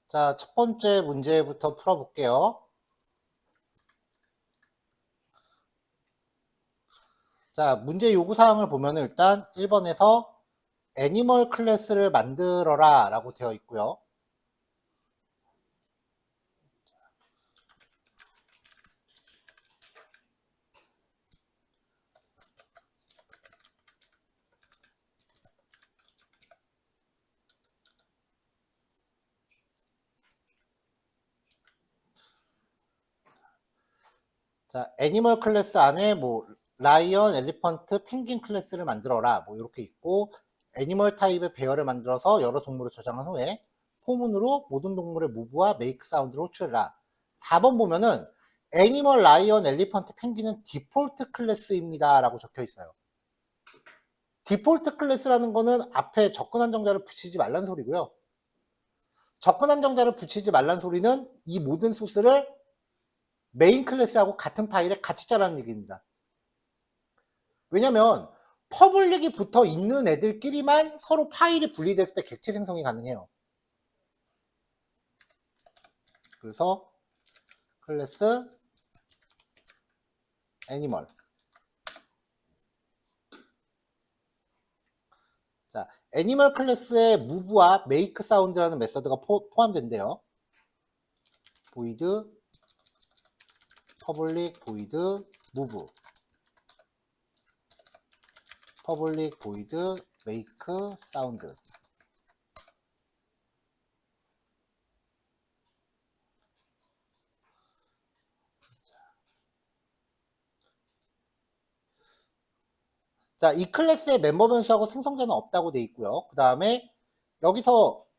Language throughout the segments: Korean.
자, 첫 번째 문제부터 풀어볼게요. 자, 문제 요구사항을 보면 일단 1번에서 애니멀 클래스를 만들어라 라고 되어 있고요. 자, 애니멀 클래스 안에 뭐 라이언, 엘리펀트, 펭귄 클래스를 만들어라 뭐 이렇게 있고, 애니멀 타입의 배열을 만들어서 여러 동물을 저장한 후에 포문으로 모든 동물의 무브와 메이크 사운드를 호출해라. 4번 보면은 애니멀, 라이언, 엘리펀트, 펭귄은 디폴트 클래스입니다 라고 적혀 있어요. 디폴트 클래스라는 거는 앞에 접근 한정자를 붙이지 말란 소리고요. 접근 한정자를 붙이지 말란 소리는 이 모든 소스를 메인 클래스하고 같은 파일에 같이 짜라는 얘기입니다. 왜냐면 퍼블릭이 붙어 있는 애들끼리만 서로 파일이 분리됐을 때 객체 생성이 가능해요. 그래서 클래스 애니멀. 자, 애니멀 클래스에 무브와 메이크 사운드라는 메서드가 포함된대요. 보이드 퍼블릭 보이드 무브, 퍼블릭 보이드 메이크 사운드. 자, 이 클래스의 멤버 변수하고 생성자는 없다고 돼 있고요. 그 다음에 여기서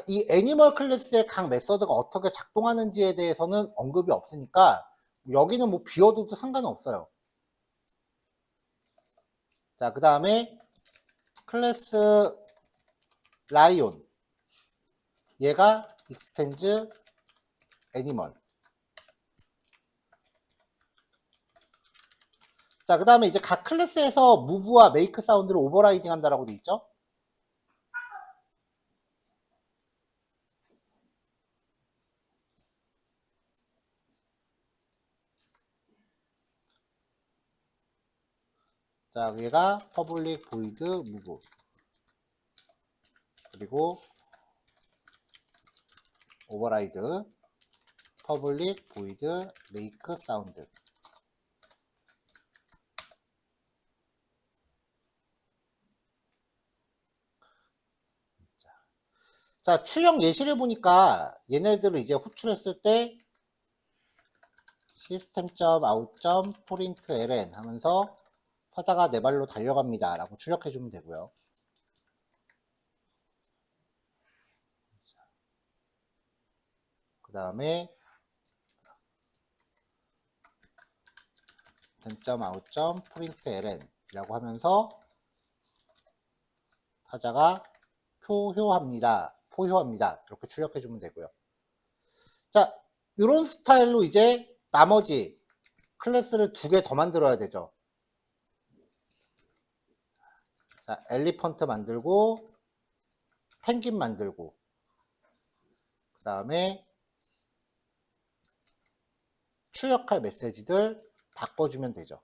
이 애니멀 클래스의 각 메서드가 어떻게 작동하는지에 대해서는 언급이 없으니까 여기는 뭐 비워둬도 상관은 없어요. 자, 그 다음에 클래스 라이온, 얘가 익스텐즈 애니멀. 자, 그 다음에 이제 각 클래스에서 무브와 메이크 사운드를 오버라이딩 한다라고 돼 있죠. 자, 얘가 퍼블릭 보이드 무브, 그리고 오버라이드 퍼블릭 보이드 메이크 사운드. 자, 출력 예시를 보니까 얘네들을 이제 호출했을 때 system.out.println 하면서 사자가 네 발로 달려갑니다 라고 출력해 주면 되고요. 그 다음에 system.out.println 이라고 하면서 사자가 포효합니다 이렇게 출력해 주면 되고요. 자, 이런 스타일로 이제 나머지 클래스를 2개 더 만들어야 되죠. 자, 엘리펀트 만들고 펭귄 만들고, 그 다음에 출력할 메시지들 바꿔주면 되죠.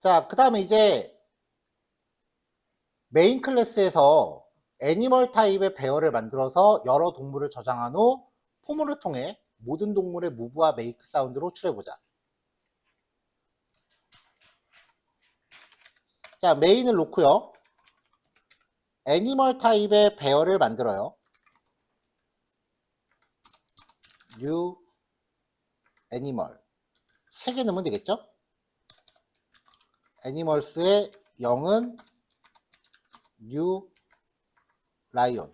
자, 그 다음에 이제 메인 클래스에서 애니멀 타입의 배열을 만들어서 여러 동물을 저장한 후 포문을 통해 모든 동물의 무브와 메이크 사운드로 호출해보자. 자, 메인을 놓고요. 애니멀 타입의 배열을 만들어요. new 애니멀 3개 넣으면 되겠죠? 애니멀스의 0은 뉴 라이온,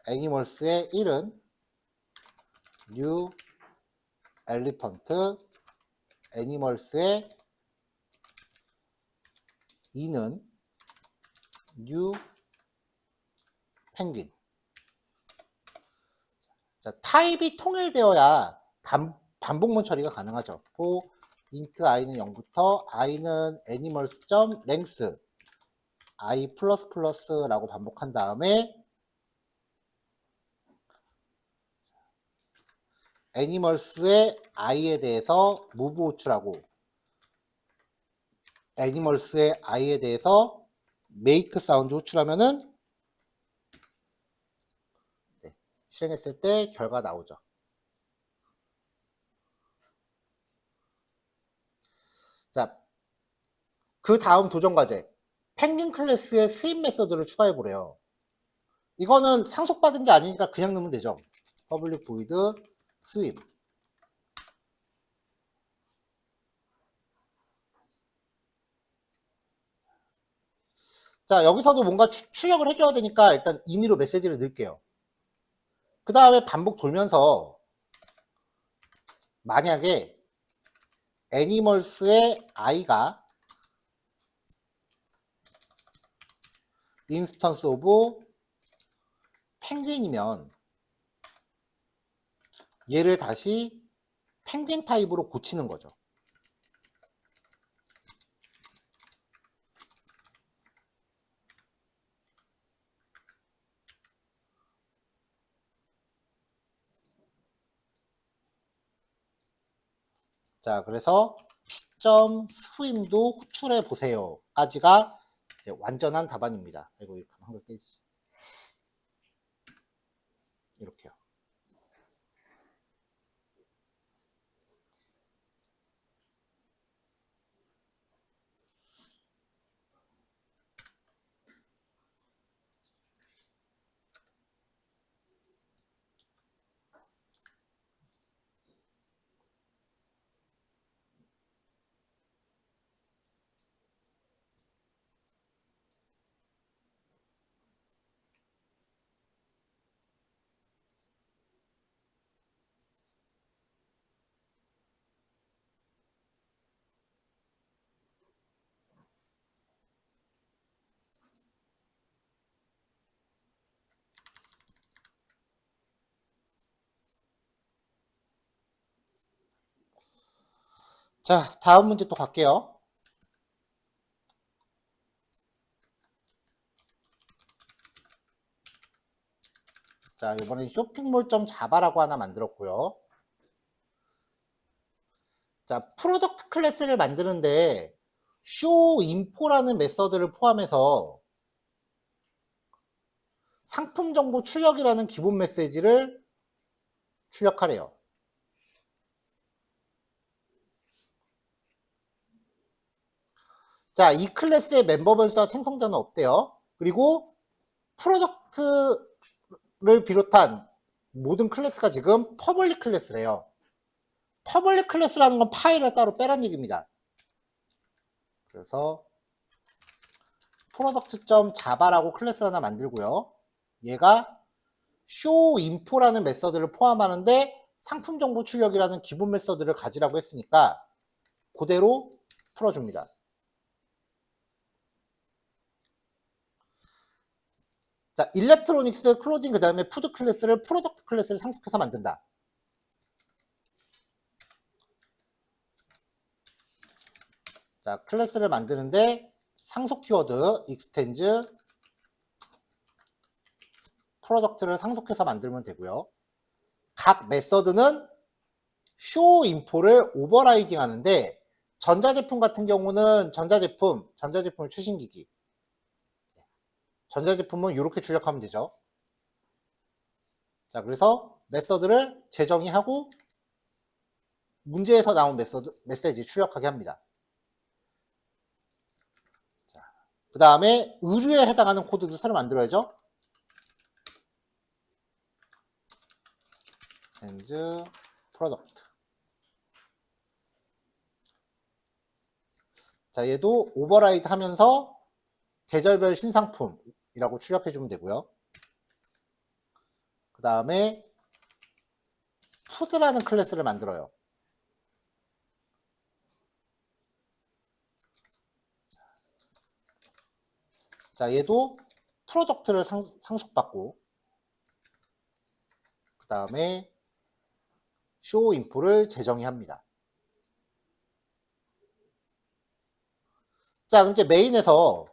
애니멀스의 1은 뉴 엘리펀트, 애니멀스의 2는 뉴 펭귄. 자, 타입이 통일되어야 반복문 처리가 가능하죠. for int i는 0부터 i는 animals.length i++ 라고 반복한 다음에 애니멀스의 i에 대해서 move 호출하고 애니멀스의 i에 대해서 make 사운드 호출하면은 네, 실행했을 때 결과 나오죠. 자, 그 다음 도전 과제 펭귄 클래스의 스임 메서드를 추가해 보래요. 이거는 상속받은 게 아니니까 그냥 넣으면 되죠. public void swim. 자, 여기서도 뭔가 출력을 해줘야 되니까 일단 임의로 메시지를 넣을게요. 그 다음에 반복 돌면서 만약에 애니멀스의 i가 인스턴스 오브 펭귄이면 얘를 다시 펭귄 타입으로 고치는 거죠. 자, 그래서 p.swim도 호출해 보세요 까지가 이제 완전한 답안입니다. 아이고, 이렇게 한글 깨지지. 이렇게요. 자, 다음 문제 또 갈게요. 자, 이번엔 쇼핑몰 자바라고 하나 만들었고요. 자, 프로덕트 클래스를 만드는데 show info라는 메서드를 포함해서 상품 정보 출력이라는 기본 메시지를 출력하래요. 자, 이 클래스의 멤버 변수와 생성자는 없대요. 그리고 프로덕트를 비롯한 모든 클래스가 지금 퍼블릭 클래스래요. 퍼블릭 클래스라는 건 파일을 따로 빼란 얘기입니다. 그래서 product.java라고 클래스를 하나 만들고요. 얘가 showinfo라는 메서드를 포함하는데 상품 정보 출력이라는 기본 메서드를 가지라고 했으니까 그대로 풀어줍니다. 자, 일렉트로닉스, 클로징, 그 다음에 푸드 클래스를 프로덕트 클래스를 상속해서 만든다. 자, 클래스를 만드는데 상속 키워드 extends 프로덕트를 상속해서 만들면 되고요. 각 메서드는 show info를 오버라이딩 하는데 전자제품 같은 경우는 전자제품을 최신기기. 전자제품은 이렇게 출력하면 되죠. 자, 그래서 메서드를 재정의하고 문제에서 나온 메시지 출력하게 합니다. 자, 그 다음에 의류에 해당하는 코드도 새로 만들어야죠. sends product. 자, 얘도 오버라이드 하면서 계절별 신상품이라고 출력해주면 되고요. 그 다음에 푸드라는 클래스를 만들어요. 자, 얘도 프로덕트를 상속받고, 그 다음에 쇼 인포를 재정의 합니다. 자, 그럼 이제 메인에서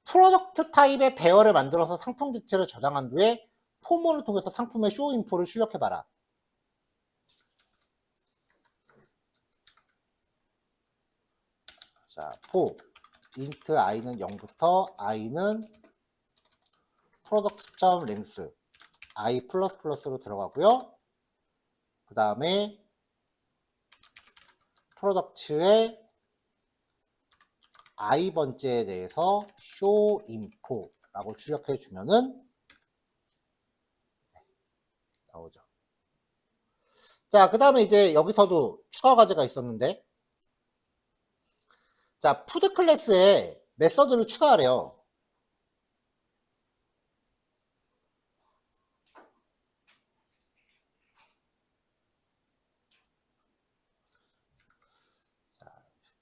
프로덕트 타입의 배열을 만들어서 상품 객체를 저장한 뒤에 포문을 통해서 상품의 쇼 인포를 출력해봐라. 자, int i는 0부터 i는 products.length i++로 들어가고요. 그 다음에 프로덕츠의 i번째에 대해서 show info라고 출력해 주면은 나오죠. 자, 그 다음에 이제 여기서도 추가 과제가 있었는데, 자, 푸드 클래스에 메서드를 추가하래요.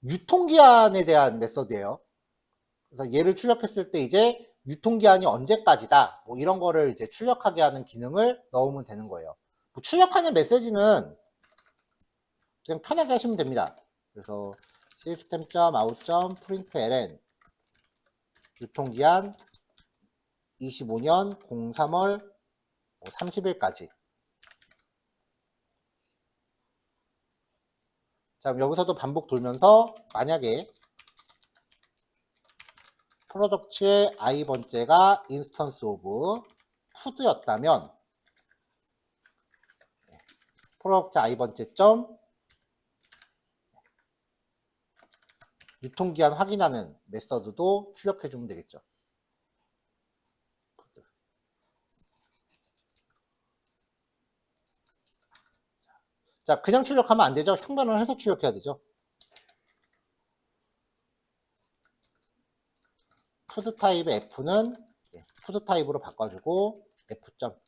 유통기한에 대한 메서드예요. 그래서 얘를 출력했을 때 이제 유통기한이 언제까지다, 뭐 이런 거를 이제 출력하게 하는 기능을 넣으면 되는 거예요. 뭐 출력하는 메시지는 그냥 편하게 하시면 됩니다. 그래서 system.out.println 유통기한 25년 03월 30일까지. 자, 그럼 여기서도 반복 돌면서 만약에 프로덕트의 i번째가 인스턴스 오브 푸드였다면 프로덕트 i번째 점 유통기한 확인하는 메서드도 출력해 주면 되겠죠. 자, 그냥 출력하면 안 되죠. 형변을 해서 출력해야 되죠. 푸드 타입의 F는 푸드 타입으로 바꿔주고 F 점.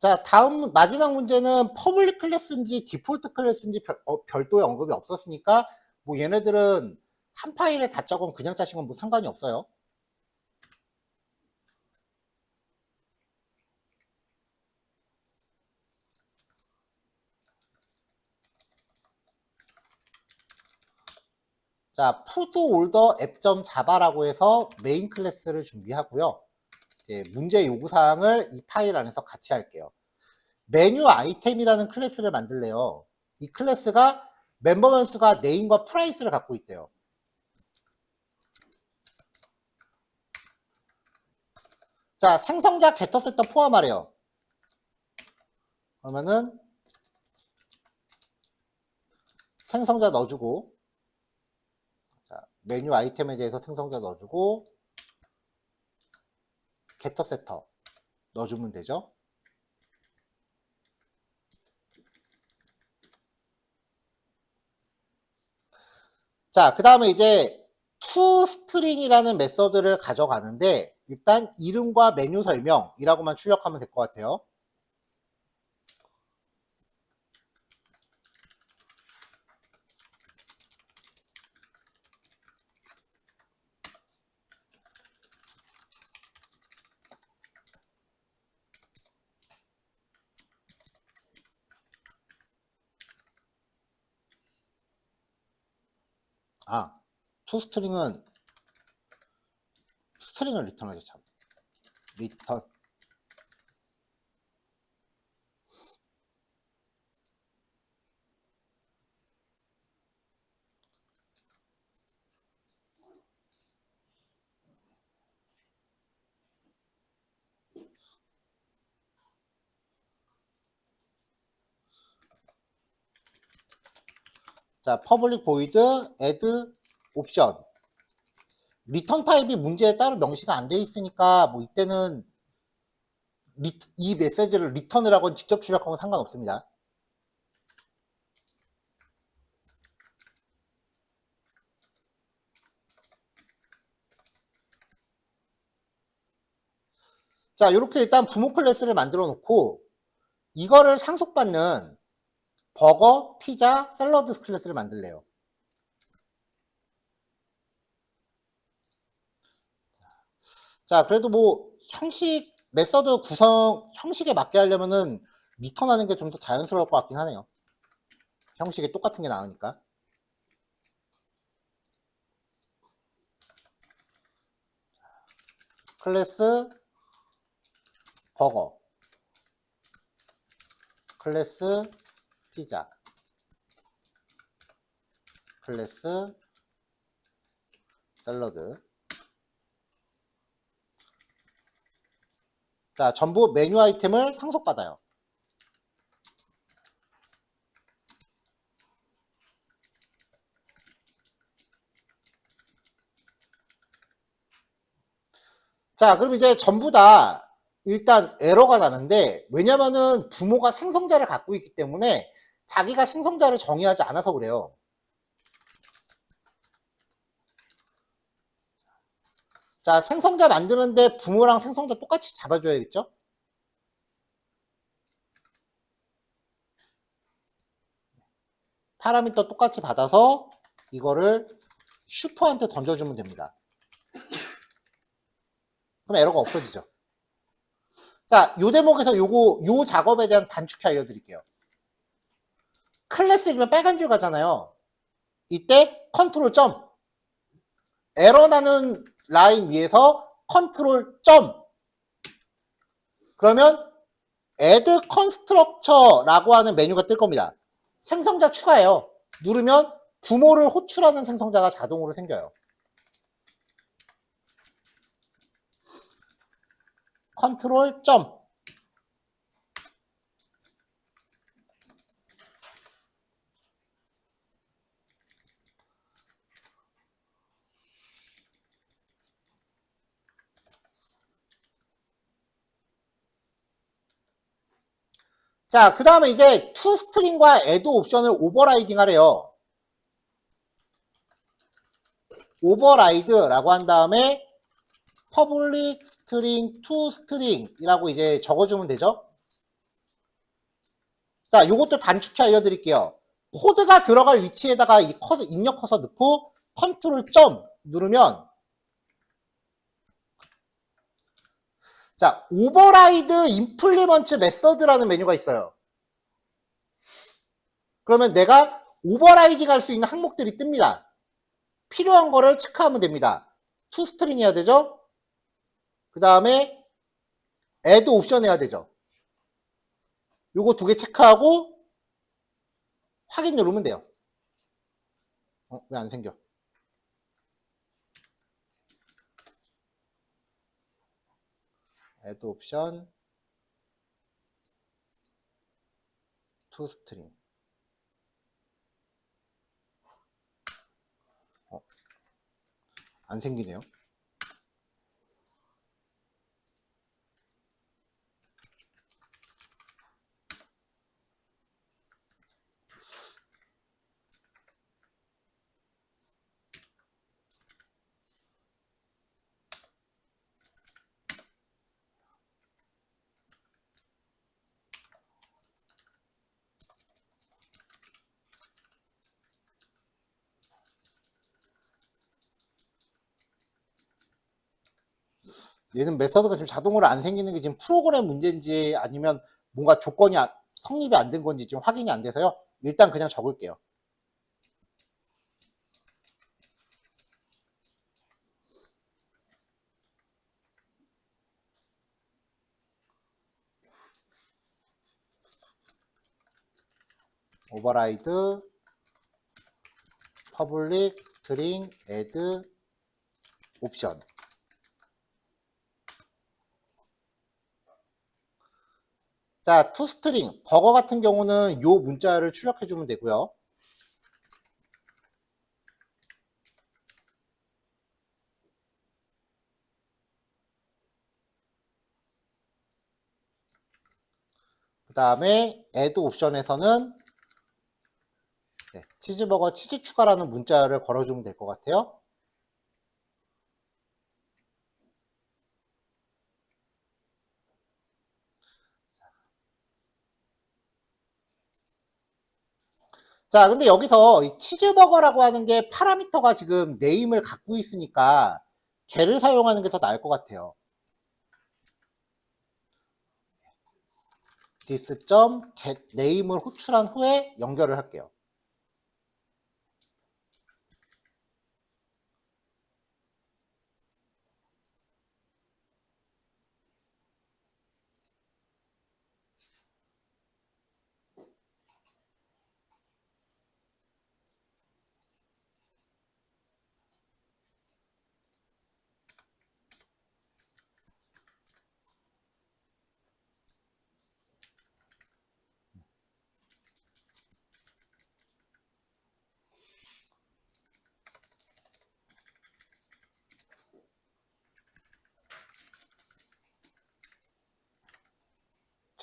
자, 다음 마지막 문제는 퍼블릭 클래스인지 디폴트 클래스인지 별도의 언급이 없었으니까 뭐 얘네들은 한 파일에 다 적으면 그냥 짜시면 뭐 상관이 없어요. 자, 푸드 올더 앱.자바라고 해서 메인 클래스를 준비하고요. 이제 문제 요구사항을 이 파일 안에서 같이 할게요. 메뉴 아이템이라는 클래스를 만들래요. 이 클래스가 멤버 변수가 네임과 프라이스를 갖고 있대요. 자, 생성자 게터 세터 포함하래요. 그러면은 생성자 넣어주고, 자, 메뉴 아이템에 대해서 생성자 넣어주고 게터 세터 넣어주면 되죠. 자, 그 다음에 이제 toString이라는 메서드를 가져가는데 일단 이름과 메뉴 설명이라고만 출력하면 될 것 같아요. 아, toString은 스트링을 리턴하죠, 참. 리턴. 자, 퍼블릭 보이드 add 옵션. 리턴 타입이 문제에 따로 명시가 안 돼 있으니까 뭐 이때는 이 메시지를 리턴을 하건 직접 출력하건 상관없습니다. 자, 이렇게 일단 부모 클래스를 만들어 놓고 이거를 상속받는 버거, 피자, 샐러드 클래스를 만들래요. 자, 그래도 뭐 형식, 메서드 구성, 형식에 맞게 하려면은 리턴하는 게 좀 더 자연스러울 것 같긴 하네요. 형식이 똑같은 게 나으니까. 클래스 버거, 클래스 피자, 클래스 샐러드. 자, 전부 메뉴 아이템을 상속받아요. 자, 그럼 이제 전부 다 일단 에러가 나는데, 왜냐면은 부모가 생성자를 갖고 있기 때문에 자기가 생성자를 정의하지 않아서 그래요. 자, 생성자 만드는데 부모랑 생성자 똑같이 잡아줘야겠죠? 파라미터 똑같이 받아서 이거를 슈퍼한테 던져주면 됩니다. 그럼 에러가 없어지죠. 자, 요 대목에서 요 작업에 대한 단축키 알려드릴게요. 클래스이면 빨간 줄 가잖아요. 이때 컨트롤 점. 에러 나는 라인 위에서 컨트롤 점. 그러면 add constructor라고 하는 메뉴가 뜰 겁니다. 생성자 추가해요. 누르면 부모를 호출하는 생성자가 자동으로 생겨요. 컨트롤 점. 자, 그 다음에 이제 toString과 add 옵션을 오버라이딩 하래요. 오버라이드라고 한 다음에 public string toString 이라고 이제 적어주면 되죠. 자, 요것도 단축키 알려드릴게요. 코드가 들어갈 위치에다가 이 커서 입력 커서 넣고 컨트롤 점 누르면, 자, 오버라이드 임플리먼트 메서드라는 메뉴가 있어요. 그러면 내가 오버라이딩 할 수 있는 항목들이 뜹니다. 필요한 거를 체크하면 됩니다. toString 해야 되죠. 그 다음에 add 옵션 해야 되죠. 요거 두 개 체크하고 확인 누르면 돼요. 왜 안 생겨? add 옵션 toString. 안 생기네요. 얘는 메서드가 지금 자동으로 안 생기는 게 지금 프로그램 문제인지 아니면 뭔가 조건이 성립이 안 된 건지 좀 확인이 안 돼서요. 일단 그냥 적을게요. 오버라이드 public string add 옵션. 자, toString 버거 같은 경우는 요 문자를 출력해 주면 되고요. 그 다음에 add 옵션에서는 네, 치즈버거 치즈 추가라는 문자를 걸어주면 될 것 같아요. 자, 근데 여기서 이 치즈버거라고 하는 게 파라미터가 지금 네임을 갖고 있으니까 걔를 사용하는 게 더 나을 것 같아요. this.get name을 호출한 후에 연결을 할게요.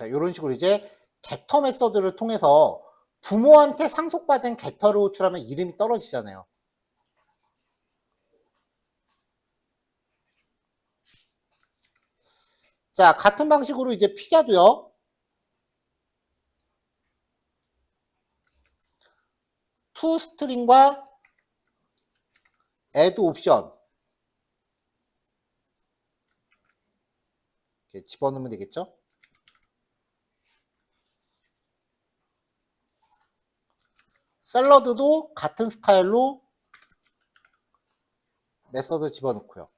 자, 이런 식으로 이제 getter 메서드를 통해서 부모한테 상속받은 getter를 호출하면 이름이 떨어지잖아요. 자, 같은 방식으로 이제 피자도요. to 스트링과 add 옵션 이렇게 집어넣으면 되겠죠. 샐러드도 같은 스타일로 메서드 집어넣고요.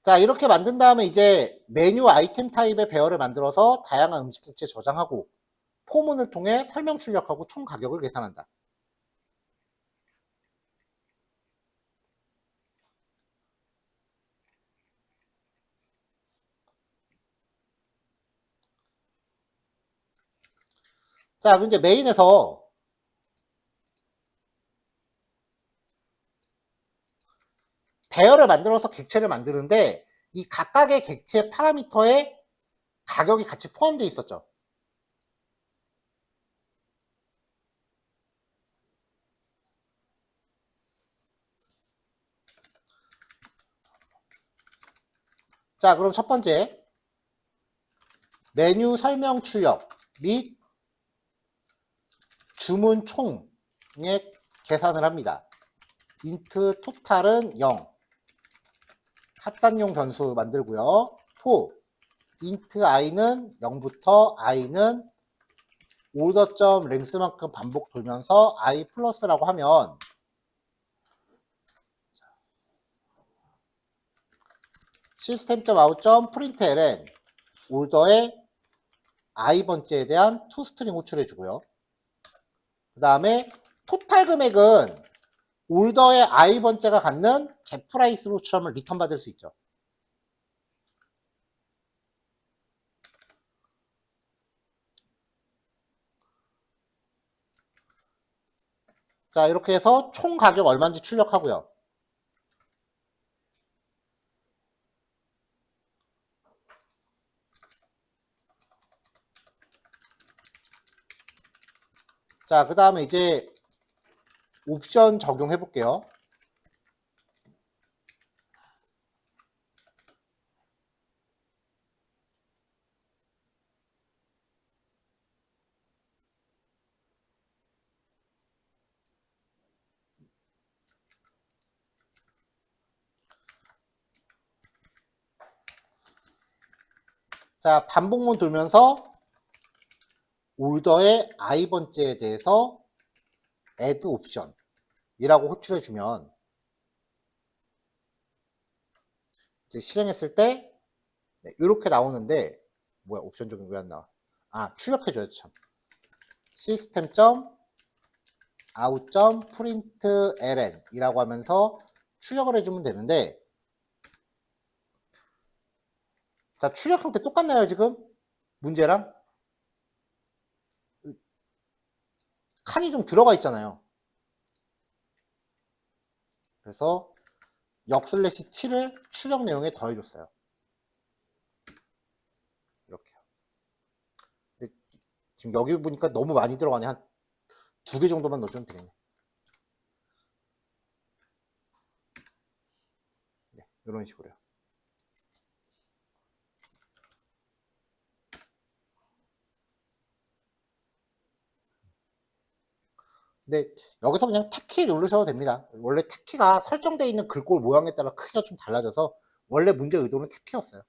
자, 이렇게 만든 다음에 이제 메뉴 아이템 타입의 배열을 만들어서 다양한 음식 객체 저장하고 포문을 통해 설명 출력하고 총 가격을 계산한다. 자, 그럼 이제 메인에서 배열을 만들어서 객체를 만드는데 이 각각의 객체 파라미터에 가격이 같이 포함되어 있었죠. 자, 그럼 첫 번째 메뉴 설명 출력 및 주문 총의 계산을 합니다. 인트 토탈은 0 합산용 변수 만들고요. for int i는 0부터 i는 order.length만큼 반복 돌면서 i 플러스라고 하면 system.out.println order의 i번째에 대한 toString 호출해 주고요. 그 다음에 토탈 금액은 올더의 i번째가 갖는 getPrice로 호출하면 리턴 받을 수 있죠. 자, 이렇게 해서 총 가격 얼마인지 출력하고요. 자, 그 다음에 이제 옵션 적용해 볼게요. 자, 반복문 돌면서 올더의 i번째에 대해서 add 옵션 이라고 호출해 주면 이제 실행했을 때 네, 이렇게 나오는데 뭐야 옵션 적용 왜 안 나와? 아, 출력해 줘야죠 참. system.out.println 이라고 하면서 출력을 해주면 되는데 자, 출력 형태 똑같나요 지금? 문제랑? 칸이 좀 들어가 있잖아요. 그래서 역 t를 출력 내용에 더해줬어요. 이렇게요. 근데 지금 여기 보니까 너무 많이 들어가네. 한 2개 정도만 넣어주면 되겠네. 네, 이런 식으로요. 근데 여기서 그냥 탭키 누르셔도 됩니다. 원래 탭키가 설정되어 있는 글꼴 모양에 따라 크기가 좀 달라져서 원래 문제 의도는 탭키였어요.